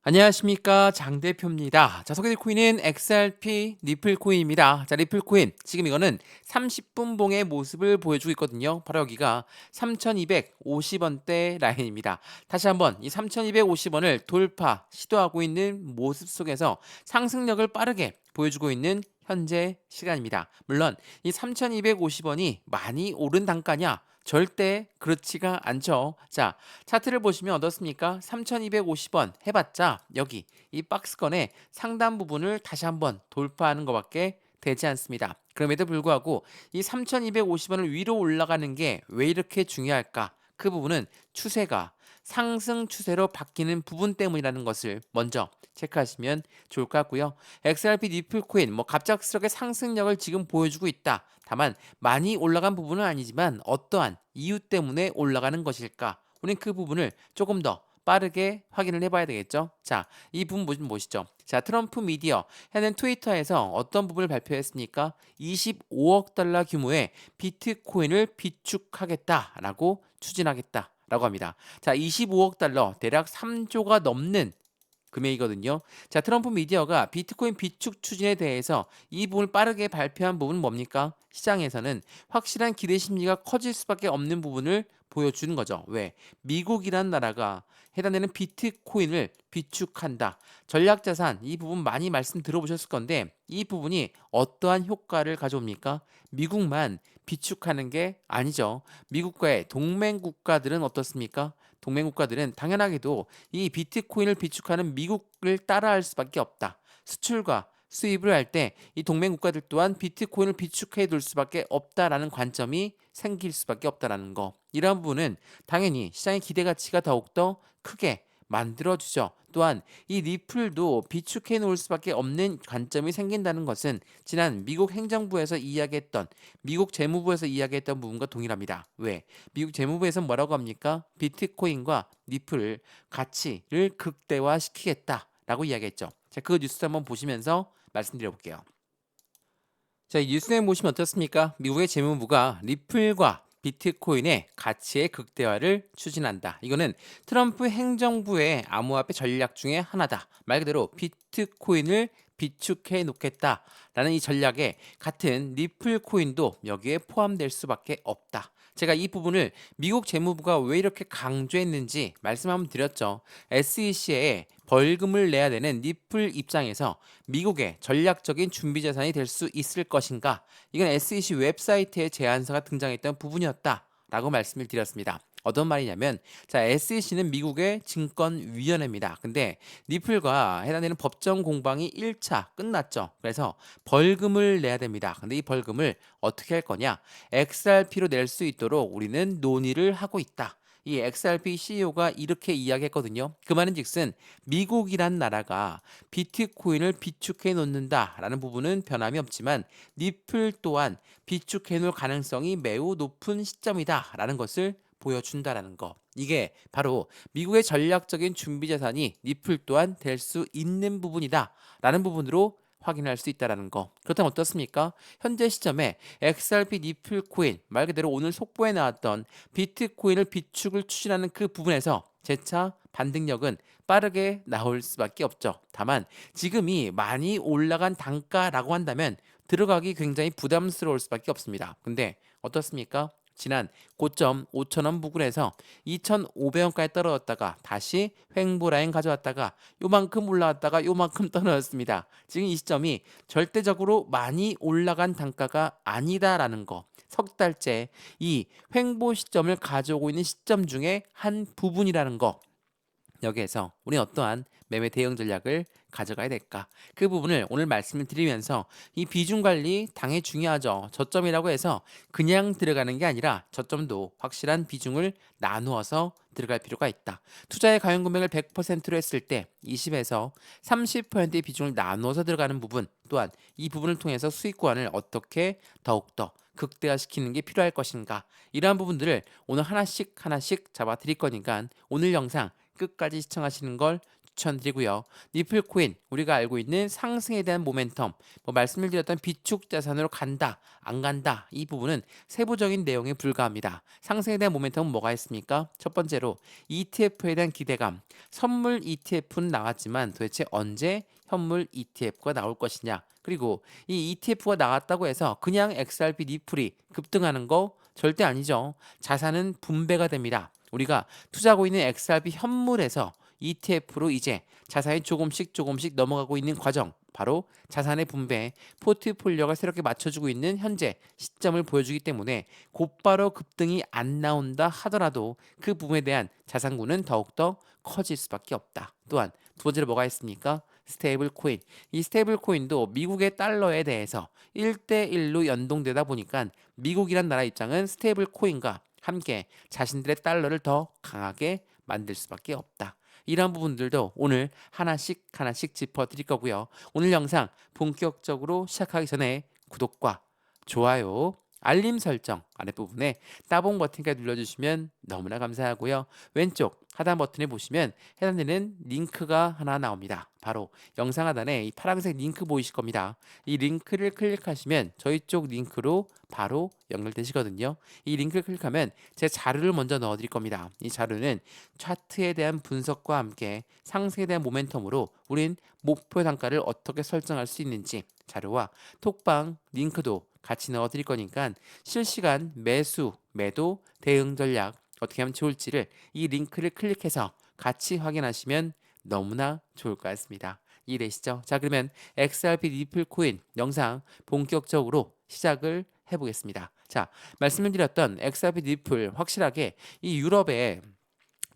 안녕하십니까, 장 대표입니다. 자, 소개될 코인은 XRP 리플 코인입니다. 자, 리플 코인 지금 이거는 30분 봉의 모습을 보여주고 있거든요. 바로 여기가 3,250원대 라인입니다. 다시 한번 이 3,250원을 돌파 시도하고 있는 모습 속에서 상승력을 빠르게 보여주고 있는 현재 시간입니다. 물론 이 3,250원이 많이 오른 단가냐? 절대 그렇지가 않죠. 자, 차트를 보시면 어떻습니까? 3,250원 해봤자 여기 이 박스권의 상단 부분을 다시 한번 돌파하는 것밖에 되지 않습니다. 그럼에도 불구하고 이 3,250원을 위로 올라가는 게 왜 이렇게 중요할까? 그 부분은 추세가 상승 추세로 바뀌는 부분 때문이라는 것을 먼저 체크하시면 좋을 것 같고요. XRP 리플 코인 갑작스럽게 상승력을 지금 보여주고 있다. 다만 많이 올라간 부분은 아니지만 어떠한 이유 때문에 올라가는 것일까? 우린 그 부분을 조금 더 빠르게 확인을 해봐야 되겠죠. 자, 이 부분 좀 보시죠. 자, 트럼프 미디어 현행 트위터에서 어떤 부분을 발표했습니까? 25억 달러 규모의 비트코인을 비축하겠다라고 추진하겠다라고 합니다. 자, 25억 달러 대략 3조가 넘는 금액이거든요. 자, 트럼프 미디어가 비트코인 비축 추진에 대해서 이 부분을 빠르게 발표한 부분은 뭡니까? 시장에서는 확실한 기대 심리가 커질 수밖에 없는 부분을 보여주는 거죠. 왜? 미국이란 나라가 해당되는 비트코인을 비축한다. 전략자산 이 부분 많이 말씀 들어보셨을 건데 이 부분이 어떠한 효과를 가져옵니까? 미국만 비축하는 게 아니죠. 미국과의 동맹 국가들은 어떻습니까? 동맹 국가들은 당연하게도 이 비트코인을 비축하는 미국을 따라할 수밖에 없다. 수출과 수입을 할 때 이 동맹 국가들 또한 비트코인을 비축해 둘 수밖에 없다라는 관점이 생길 수밖에 없다라는 거. 이런 부분은 당연히 시장의 기대 가치가 더욱더 크게 만들어주죠. 또한 이 리플도 비축해 놓을 수밖에 없는 관점이 생긴다는 것은 지난 미국 행정부에서 이야기했던 미국 재무부에서 이야기했던 부분과 동일합니다. 왜? 미국 재무부에서 뭐라고 합니까? 비트코인과 리플 가치를 극대화시키겠다라고 이야기했죠. 자, 그 뉴스 한번 보시면서 말씀드려 볼게요. 자, 이 뉴스에 보시면 어떻습니까? 미국의 재무부가 리플과 비트코인의 가치의 극대화를 추진한다. 이거는 트럼프 행정부의 암호화폐 전략 중에 하나다. 말 그대로 비트코인을 비축해 놓겠다라는 이 전략에 같은 리플 코인도 여기에 포함될 수밖에 없다. 제가 이 부분을 미국 재무부가 왜 이렇게 강조했는지 말씀 한번 드렸죠. SEC에 벌금을 내야 되는 리플 입장에서 미국의 전략적인 준비 자산이 될 수 있을 것인가? 이건 SEC 웹사이트에 제안서가 등장했던 부분이었다라고 말씀을 드렸습니다. 어떤 말이냐면, 자, SEC는 미국의 증권위원회입니다. 근데 리플과 해당되는 법정 공방이 1차 끝났죠. 그래서 벌금을 내야 됩니다. 근데 이 벌금을 어떻게 할 거냐? XRP로 낼 수 있도록 우리는 논의를 하고 있다. 이 XRP CEO가 이렇게 이야기했거든요. 그 말은즉슨 미국이란 나라가 비트코인을 비축해 놓는다라는 부분은 변함이 없지만 리플 또한 비축해 놓을 가능성이 매우 높은 시점이다라는 것을 보여준다라는 거. 이게 바로 미국의 전략적인 준비 자산이 리플 또한 될 수 있는 부분이다라는 부분으로 확인할 수 있다라는 거. 그렇다면 어떻습니까? 현재 시점에 XRP 리플 코인 말 그대로 오늘 속보에 나왔던 비트코인을 비축을 추진하는 그 부분에서 재차 반등력은 빠르게 나올 수밖에 없죠. 다만 지금이 많이 올라간 단가라고 한다면 들어가기 굉장히 부담스러울 수밖에 없습니다. 근데 어떻습니까? 지난 고점 5,000원 부근에서 2,500원까지 떨어졌다가 다시 횡보 라인 가져왔다가 요만큼 올라왔다가 요만큼 떨어졌습니다. 지금 이 시점이 절대적으로 많이 올라간 단가가 아니다라는 거. 석 달째 이 횡보 시점을 가져오고 있는 시점 중에 한 부분이라는 거. 여기에서 우리는 어떠한 매매 대응 전략을 가져가야 될까? 그 부분을 오늘 말씀을 드리면서 이 비중 관리 당연히 중요하죠. 저점이라고 해서 그냥 들어가는 게 아니라 저점도 확실한 비중을 나누어서 들어갈 필요가 있다. 투자의 가용 금액을 100%로 했을 때 20에서 30%의 비중을 나누어서 들어가는 부분 또한 이 부분을 통해서 수익 구간을 어떻게 더욱더 극대화시키는 게 필요할 것인가 이러한 부분들을 오늘 하나씩 하나씩 잡아 드릴 거니까 오늘 영상 끝까지 시청하시는 걸 추천드리고요. 니플 코인 우리가 알고 있는 상승에 대한 모멘텀, 뭐 말씀을 드렸던 비축 자산으로 간다, 안 간다 이 부분은 세부적인 내용에 불과합니다. 상승에 대한 모멘텀은 뭐가 있습니까? 첫 번째로 ETF에 대한 기대감. 선물 ETF는 나왔지만 도대체 언제 현물 ETF가 나올 것이냐? 그리고 이 ETF가 나왔다고 해서 그냥 XRP 니플이 급등하는 거 절대 아니죠. 자산은 분배가 됩니다. 우리가 투자하고 있는 XRP 현물에서 ETF로 이제 자산이 조금씩 넘어가고 있는 과정, 바로 자산의 분배, 포트폴리오가 새롭게 맞춰주고 있는 현재 시점을 보여주기 때문에 곧바로 급등이 안 나온다 하더라도 그 부분에 대한 자산군은 더욱더 커질 수밖에 없다. 또한 두 번째로 뭐가 있습니까? 스테이블 코인. 이 스테이블 코인도 미국의 달러에 대해서 1대1로 연동되다 보니까 미국이란 나라 입장은 스테이블 코인과 함께 자신들의 달러를 더 강하게 만들 수밖에 없다. 이런 부분들도 오늘 하나씩 짚어드릴 거고요. 오늘 영상 본격적으로 시작하기 전에 구독과 좋아요, 알림 설정 아랫부분에 따봉 버튼까지 눌러주시면 너무나 감사하고요. 왼쪽 하단 버튼에 보시면 해당되는 링크가 하나 나옵니다. 바로 영상 하단에 이 파란색 링크 보이실 겁니다. 이 링크를 클릭하시면 저희 쪽 링크로 바로 연결되시거든요. 이 링크를 클릭하면 제 자료를 먼저 넣어드릴 겁니다. 이 자료는 차트에 대한 분석과 함께 상승에 대한 모멘텀으로 우린 목표 단가를 어떻게 설정할 수 있는지 자료와 톡방 링크도 같이 넣어드릴 거니까 실시간 매수, 매도, 대응 전략 어떻게 하면 좋을지를 이 링크를 클릭해서 같이 확인하시면 너무나 좋을 것 같습니다. 이해되시죠? 자, 그러면 XRP 리플 코인 영상 본격적으로 시작을 해보겠습니다. 자, 말씀을 드렸던 XRP 리플 확실하게 이 유럽의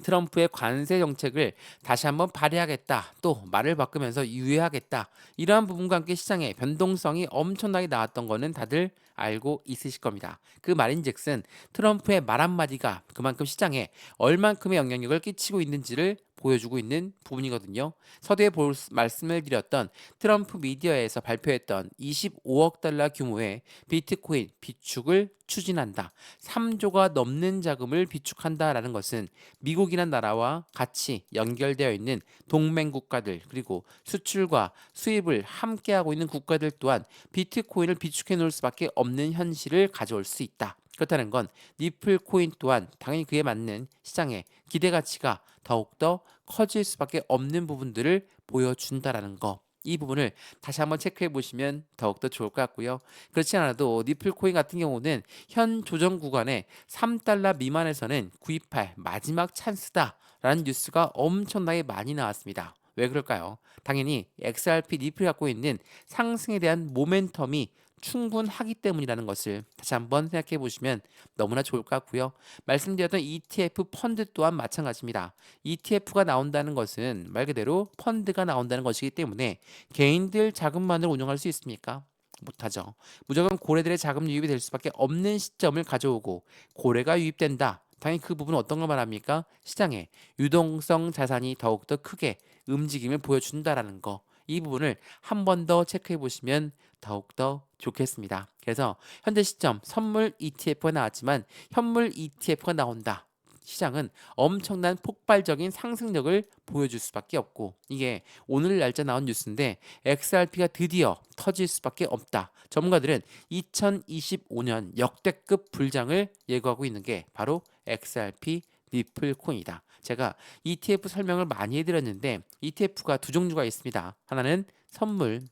트럼프의 관세 정책을 다시 한번 발휘하겠다. 또 말을 바꾸면서 유예하겠다. 이러한 부분과 함께 시장에 변동성이 엄청나게 나왔던 거는 다들 알고 있으실 겁니다. 그 말인즉슨 트럼프의 말 한마디가 그만큼 시장에 얼만큼의 영향력을 끼치고 있는지를 보여주고 있는 부분이거든요. 서두에 말씀을 드렸던 트럼프 미디어에서 발표했던 25억 달러 규모의 비트코인 비축을 추진한다. 3조가 넘는 자금을 비축한다라는 것은 미국이란 나라와 같이 연결되어 있는 동맹 국가들 그리고 수출과 수입을 함께하고 있는 국가들 또한 비트코인을 비축해 놓을 수밖에 없는 현실을 가져올 수 있다. 그렇다는 건 니플 코인 또한 당연히 그에 맞는 시장의 기대 가치가 더욱더 커질 수밖에 없는 부분들을 보여준다라는 거. 이 부분을 다시 한번 체크해 보시면 더욱더 좋을 것 같고요. 그렇지 않아도 니플 코인 같은 경우는 현 조정 구간에 3달러 미만에서는 구입할 마지막 찬스다라는 뉴스가 엄청나게 많이 나왔습니다. 왜 그럴까요? 당연히 XRP 니플이 갖고 있는 상승에 대한 모멘텀이 충분하기 때문이라는 것을 다시 한번 생각해 보시면 너무나 좋을 것 같고요. 말씀드렸던 ETF 펀드 또한 마찬가지입니다. ETF가 나온다는 것은 말 그대로 펀드가 나온다는 것이기 때문에 개인들 자금만으로 운영할 수 있습니까? 못하죠. 무조건 고래들의 자금 유입이 될 수밖에 없는 시점을 가져오고 고래가 유입된다. 당연히 그 부분은 어떤 걸 말합니까? 시장에 유동성 자산이 더욱더 크게 움직임을 보여준다라는 거. 이 부분을 한 번 더 체크해 보시면 더욱더 좋겠습니다. 그래서 현재 시점 선물 ETF가 나왔지만 현물 ETF가 나온다. 시장은 엄청난 폭발적인 상승력을 보여줄 수밖에 없고 이게 오늘 날짜 나온 뉴스인데 XRP가 드디어 터질 수밖에 없다. 전문가들은 2025년 역대급 불장을 예고하고 있는 게 바로 XRP 리플 코인이다. 제가 ETF 설명을 많이 해드렸는데 ETF가 두 종류가 있습니다. 하나는 선물,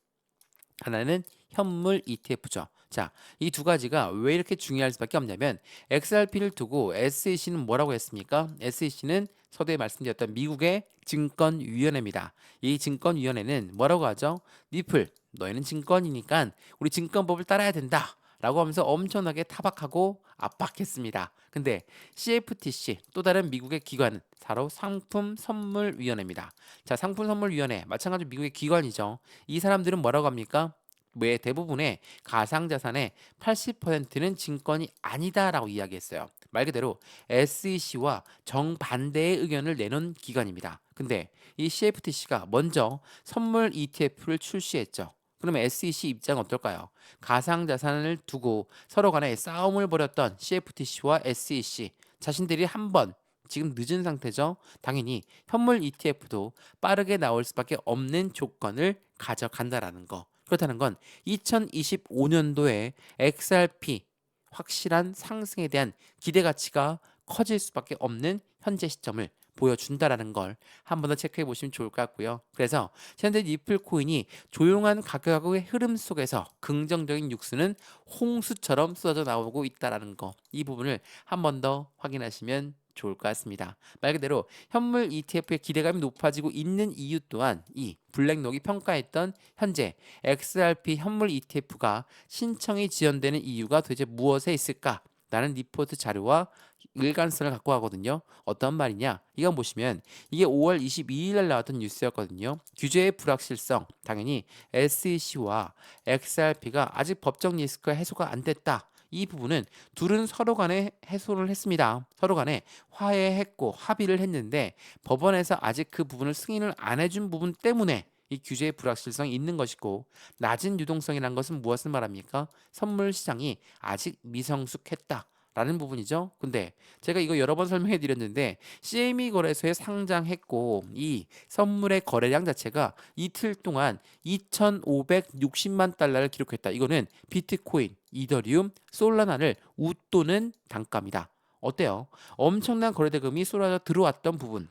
하나는 현물 ETF죠. 자, 이 두 가지가 왜 이렇게 중요할 수밖에 없냐면 XRP를 두고 SEC는 뭐라고 했습니까? SEC는 서두에 말씀드렸던 미국의 증권위원회입니다. 이 증권위원회는 뭐라고 하죠? 니플, 너희는 증권이니까 우리 증권법을 따라야 된다. 라고 하면서 엄청나게 타박하고 압박했습니다. 근데 CFTC 또 다른 미국의 기관은 바로 상품선물위원회입니다. 자, 상품선물위원회 마찬가지로 미국의 기관이죠. 이 사람들은 뭐라고 합니까? 왜 대부분의 가상자산의 80%는 증권이 아니다라고 이야기했어요. 말 그대로 SEC와 정반대의 의견을 내놓은 기관입니다. 근데 이 CFTC가 먼저 선물 ETF를 출시했죠. 그러면 SEC 입장은 어떨까요? 가상자산을 두고 서로 간에 싸움을 벌였던 CFTC와 SEC 자신들이 한번 지금 늦은 상태죠. 당연히 현물 ETF도 빠르게 나올 수밖에 없는 조건을 가져간다라는 거. 그렇다는 건 2025년도에 XRP 확실한 상승에 대한 기대 가치가 커질 수밖에 없는 현재 시점을 보여준다라는 걸 한 번 더 체크해 보시면 좋을 것 같고요. 그래서 현재 니플 코인이 조용한 가격의 흐름 속에서 긍정적인 뉴스는 홍수처럼 쏟아져 나오고 있다라는 거, 이 부분을 한 번 더 확인하시면 좋을 것 같습니다. 말 그대로 현물 ETF의 기대감이 높아지고 있는 이유 또한 이 블랙록이 평가했던 현재 XRP 현물 ETF가 신청이 지연되는 이유가 도대체 무엇에 있을까? 라는 리포트 자료와 일관성을 갖고 가거든요. 어떤 말이냐? 이건 보시면 이게 5월 22일 날 나왔던 뉴스였거든요. 규제의 불확실성, 당연히 SEC와 XRP가 아직 법적 리스크가 해소가 안 됐다. 이 부분은 둘은 서로 간에 해소를 했습니다. 서로 간에 화해했고 합의를 했는데 법원에서 아직 그 부분을 승인을 안 해준 부분 때문에 이 규제의 불확실성이 있는 것이고, 낮은 유동성이라는 것은 무엇을 말합니까? 선물 시장이 아직 미성숙했다. 라는 부분이죠. 근데 제가 이거 여러 번 설명해 드렸는데 CME 거래소에 상장했고 이 선물의 거래량 자체가 이틀 동안 2,560만 달러를 기록했다. 이거는 비트코인, 이더리움, 솔라나를 웃도는 단가입니다. 어때요? 엄청난 거래 대금이 쏟아져 들어왔던 부분.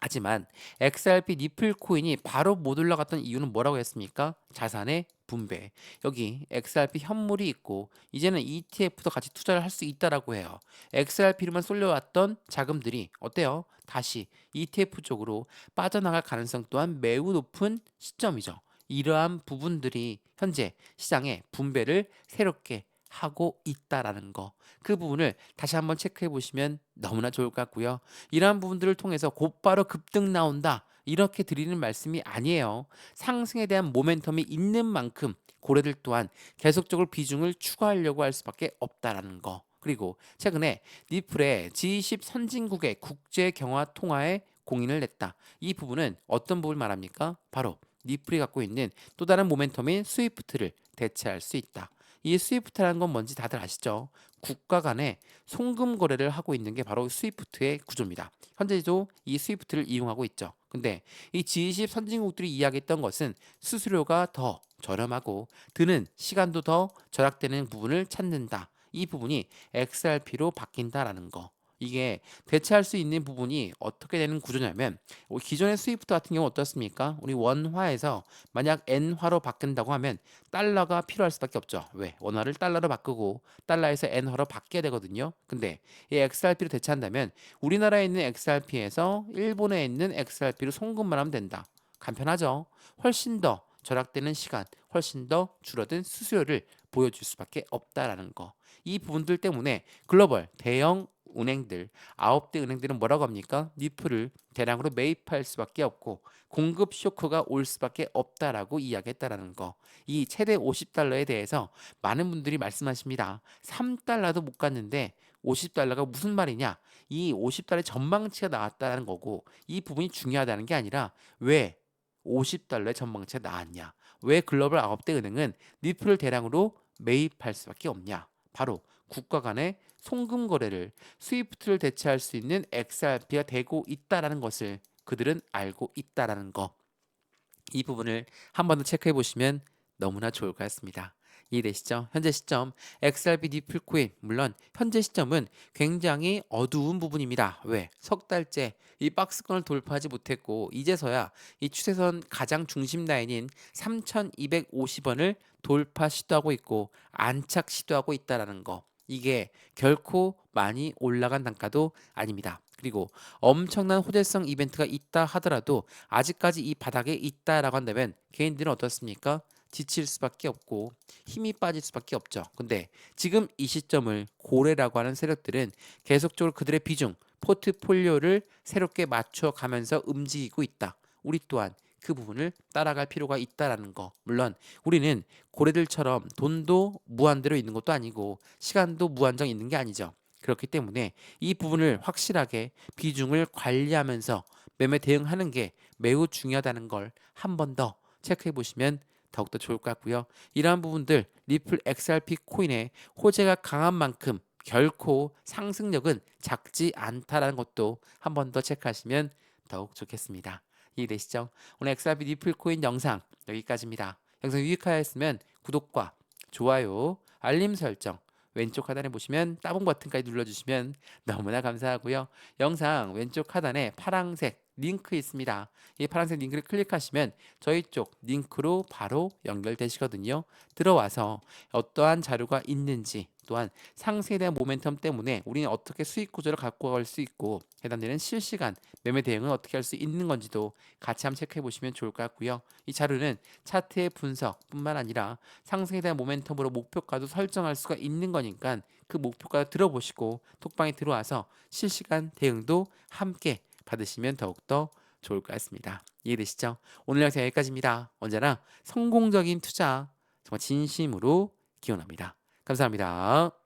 하지만 XRP 니플 코인이 바로 못 올라갔던 이유는 뭐라고 했습니까? 자산의 분배. 여기 XRP 현물이 있고 이제는 ETF도 같이 투자를 할 수 있다라고 해요. XRP로만 쏠려왔던 자금들이 어때요? 다시 ETF 쪽으로 빠져나갈 가능성 또한 매우 높은 시점이죠. 이러한 부분들이 현재 시장의 분배를 새롭게 하고 있다라는 거. 그 부분을 다시 한번 체크해 보시면 너무나 좋을 것 같고요. 이러한 부분들을 통해서 곧바로 급등 나온다, 이렇게 드리는 말씀이 아니에요. 상승에 대한 모멘텀이 있는 만큼 고래들 또한 계속적으로 비중을 추가하려고 할 수밖에 없다라는 거. 그리고 최근에 니플의 G20 선진국의 국제 경화 통화에 공인을 냈다. 이 부분은 어떤 부분을 말합니까? 바로 니플이 갖고 있는 또 다른 모멘텀인 스위프트를 대체할 수 있다. 이 스위프트라는 건 뭔지 다들 아시죠? 국가 간의 송금 거래를 하고 있는 게 바로 스위프트의 구조입니다. 현재도 이 스위프트를 이용하고 있죠. 근데 이 G20 선진국들이 이야기했던 것은 수수료가 더 저렴하고 드는 시간도 더 절약되는 부분을 찾는다. 이 부분이 XRP로 바뀐다라는 거. 이게 대체할 수 있는 부분이 어떻게 되는 구조냐면, 기존의 스위프트 같은 경우 어떻습니까? 우리 원화에서 만약 N화로 바꾼다고 하면 달러가 필요할 수밖에 없죠. 왜? 원화를 달러로 바꾸고 달러에서 N화로 바뀌어야 되거든요. 근데 이 XRP로 대체한다면 우리나라에 있는 XRP에서 일본에 있는 XRP로 송금만 하면 된다. 간편하죠. 훨씬 더 절약되는 시간, 훨씬 더 줄어든 수수료를 보여줄 수밖에 없다라는 거. 이 부분들 때문에 글로벌 대형 은행들, 9대 은행들은 뭐라고 합니까? 니플을 대량으로 매입할 수밖에 없고 공급 쇼크가 올 수밖에 없다라고 이야기했다라는 거. 이 최대 50달러에 대해서 많은 분들이 말씀하십니다. 3달러도 못 갔는데 50달러가 무슨 말이냐? 이 50달러의 전망치가 나왔다는 거고, 이 부분이 중요하다는 게 아니라 왜 50달러의 전망치가 나왔냐? 왜 글로벌 9대 은행은 니플을 대량으로 매입할 수밖에 없냐? 바로 국가 간의 송금 거래를, 스위프트를 대체할 수 있는 XRP가 되고 있다라는 것을 그들은 알고 있다라는 거. 이 부분을 한 번 더 체크해 보시면 너무나 좋을 것 같습니다. 이해되시죠? 현재 시점 XRP 니플코인, 물론 현재 시점은 굉장히 어두운 부분입니다. 왜? 석 달째 이 박스권을 돌파하지 못했고 이제서야 이 추세선 가장 중심 라인인 3,250원을 돌파 시도하고 있고 안착 시도하고 있다라는 거. 이게 결코 많이 올라간 단가도 아닙니다. 그리고 엄청난 호재성 이벤트가 있다 하더라도 아직까지 이 바닥에 있다라고 한다면 개인들은 어떻습니까? 지칠 수밖에 없고 힘이 빠질 수밖에 없죠. 근데 지금 이 시점을 고래라고 하는 세력들은 계속적으로 그들의 비중, 포트폴리오를 새롭게 맞춰 가면서 움직이고 있다. 우리 또한 그 부분을 따라갈 필요가 있다라는 거. 물론 우리는 고래들처럼 돈도 무한대로 있는 것도 아니고 시간도 무한정 있는 게 아니죠. 그렇기 때문에 이 부분을 확실하게 비중을 관리하면서 매매 대응하는 게 매우 중요하다는 걸 한 번 더 체크해 보시면 더욱더 좋을 것 같고요. 이러한 부분들 리플 XRP 코인의 호재가 강한 만큼 결코 상승력은 작지 않다라는 것도 한 번 더 체크하시면 더욱 좋겠습니다. 이해되시죠? 오늘 XRP 리플코인 영상 여기까지입니다. 영상 유익하였으면 구독과 좋아요, 알림 설정, 왼쪽 하단에 보시면 따봉 버튼까지 눌러주시면 너무나 감사하고요. 영상 왼쪽 하단에 파란색 링크 있습니다. 이 파란색 링크를 클릭하시면 저희 쪽 링크로 바로 연결되시거든요. 들어와서 어떠한 자료가 있는지, 또한 상승에 대한 모멘텀 때문에 우리는 어떻게 수익 구조를 갖고 갈 수 있고 해당되는 실시간 매매 대응은 어떻게 할 수 있는 건지도 같이 한번 체크해 보시면 좋을 것 같고요. 이 자료는 차트의 분석뿐만 아니라 상승에 대한 모멘텀으로 목표가도 설정할 수가 있는 거니까 그 목표가 들어보시고 톡방에 들어와서 실시간 대응도 함께 받으시면 더욱더 좋을 것 같습니다. 이해되시죠? 오늘 영상 여기까지입니다. 언제나 성공적인 투자 정말 진심으로 기원합니다. 감사합니다.